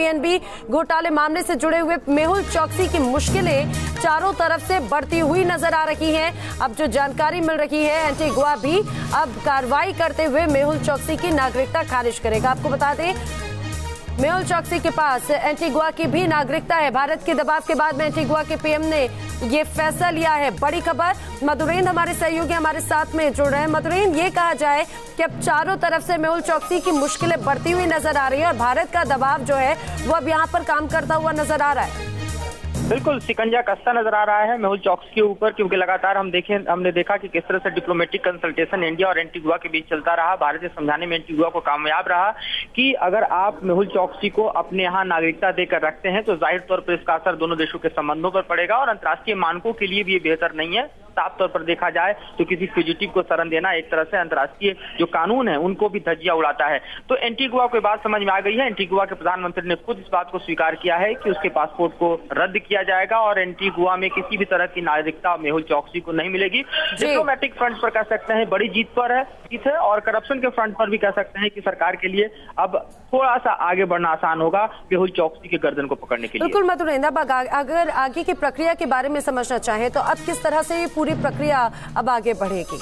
PNB घोटाले मामले से जुड़े हुए मेहुल चौकसी की मुश्किलें चारों तरफ से बढ़ती हुई नजर आ रही हैं। अब जो जानकारी मिल रही है, एंटीगुआ भी अब कार्रवाई करते हुए मेहुल चौकसी की नागरिकता खारिज करेगा। आपको बता दें, मेहुल चौकसी के पास एंटीगुआ की भी नागरिकता है। भारत के दबाव के बाद में एंटीगुआ के पीएम ने ये फैसला लिया है। बड़ी खबर, मधुरेंद्र हमारे सहयोगी हमारे साथ में जुड़ रहे हैं। मधुरेंद्र, ये कहा जाए कि अब चारों तरफ से मेहुल चौकसी की मुश्किलें बढ़ती हुई नजर आ रही है और भारत का दबाव जो है वो अब यहाँ पर काम करता हुआ नजर आ रहा है। बिल्कुल शिकंजा कसता नजर आ रहा है मेहुल चौकसी के ऊपर, क्योंकि लगातार हमने देखा कि किस तरह से डिप्लोमेटिक कंसल्टेशन इंडिया और एंटीगुआ के बीच चलता रहा। भारत इस समझाने में एंटीगुआ को कामयाब रहा कि अगर आप मेहुल चौकसी को अपने यहाँ नागरिकता देकर रखते हैं तो जाहिर तौर पर इसका असर दोनों देशों के संबंधों पर पड़ेगा और अंतर्राष्ट्रीय मानकों के लिए भी ये बेहतर नहीं है। साफ तौर पर देखा जाए तो किसी फ्यूजिटिव को शरण देना एक तरह से अंतर्राष्ट्रीय जो कानून है उनको भी धज्जियां उड़ाता है। तो एंटीगुआ को बात समझ में आ गई है। एंटीगुआ के प्रधानमंत्री ने खुद इस बात को स्वीकार किया है कि उसके पासपोर्ट को रद्द किया जाएगा और एंटीगुआ में किसी भी तरह की नागरिकता मेहुल चौकसी को नहीं मिलेगी। डिप्लोमेटिक फ्रंट पर कह सकते हैं बड़ी जीत है और करप्शन के फ्रंट पर भी कह सकते हैं कि सरकार के लिए अब थोड़ा सा आगे बढ़ना आसान होगा मेहुल चौकसी के गर्दन को पकड़ने के लिए। बिल्कुल मधुरेंद्र, अगर आगे की प्रक्रिया के बारे में समझना चाहें तो अब किस तरह से ये पूरी प्रक्रिया अब आगे बढ़ेगी?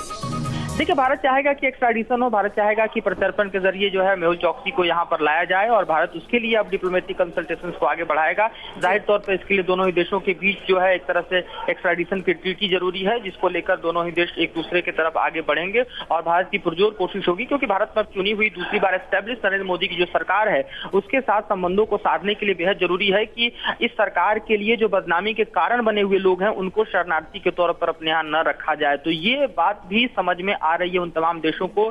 देखिए, भारत चाहेगा कि एक्स्ट्राडिशन हो, भारत चाहेगा कि प्रत्यर्पण के जरिए जो है मेहुल चौकसी को यहाँ पर लाया जाए और भारत उसके लिए अब डिप्लोमेटिक कंसल्टेशंस को आगे बढ़ाएगा। जाहिर तौर पर इसके लिए दोनों ही देशों के बीच जो है एक तरह से एक्स्ट्राडिशन की ट्रीटी जरूरी है, जिसको लेकर दोनों ही देश एक दूसरे की तरफ आगे बढ़ेंगे और भारत की पुरजोर कोशिश होगी, क्योंकि भारत में चुनी हुई दूसरी बार एस्टेब्लिश नरेंद्र मोदी की जो सरकार है उसके साथ संबंधों को साधने के लिए बेहद जरूरी है कि इस सरकार के लिए जो बदनामी के कारण बने हुए लोग हैं उनको शरणार्थी के तौर पर अपने यहाँ न रखा जाए। तो ये बात भी समझ में आ रही है उन तमाम देशों को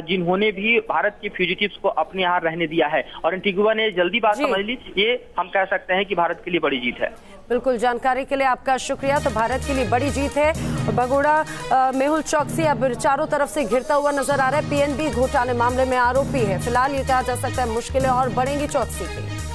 जिन्होंने भी भारत के फ्यूजिटिव्स को अपने यहाँ रहने दिया है और एंटीगुआ ने जल्दी बात समझ ली। ये हम कह सकते हैं कि भारत के लिए बड़ी जीत है। बिल्कुल, जानकारी के लिए आपका शुक्रिया। तो भारत के लिए बड़ी जीत है और भगोड़ा मेहुल चौकसी अब चारों तरफ से घिरता हुआ नजर आ रहा है। पीएनबी घोटाले मामले में आरोपी है। फिलहाल ये कहा जा सकता है मुश्किलें और बढ़ेंगी चौकसी की।